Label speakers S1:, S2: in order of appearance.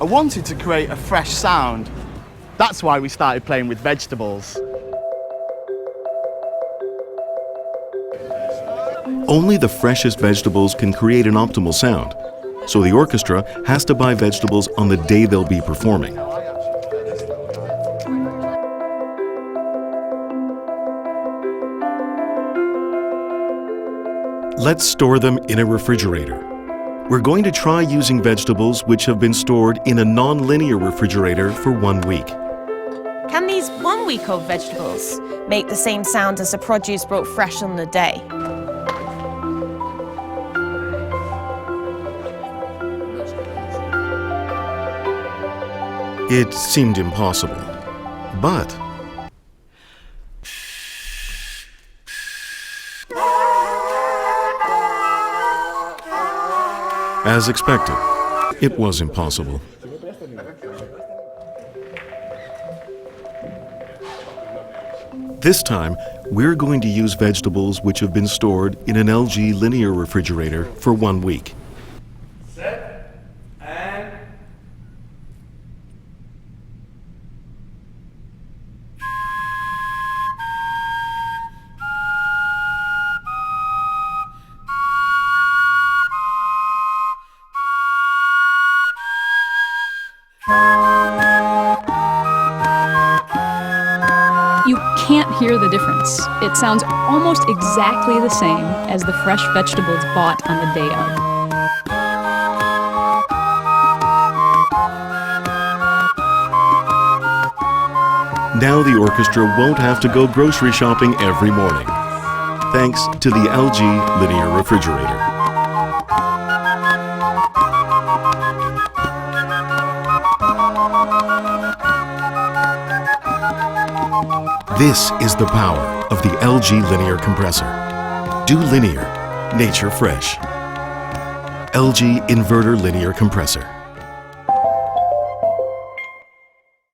S1: I wanted to create a fresh sound. That's why we started playing with vegetables.
S2: Only the freshest vegetables can create an optimal sound, so the orchestra has to buy vegetables on the day they'll be performing. Let's store them in a refrigerator. We're going to try using vegetables which have been stored in a non-linear refrigerator for 1 week.
S3: Can these 1-week-old vegetables make the same sound as the produce brought fresh on the day?
S2: It seemed impossible, but as expected, it was impossible. This time, we're going to use vegetables which have been stored in an LG Linear refrigerator for 1 week.
S4: Set and
S5: You can't hear the difference. It sounds almost exactly the same as the fresh vegetables bought on the day of.
S2: Now the orchestra won't have to go grocery shopping every morning, thanks to the LG Linear refrigerator. This is the power of the LG Linear Compressor. Do linear, nature fresh. LG Inverter Linear Compressor.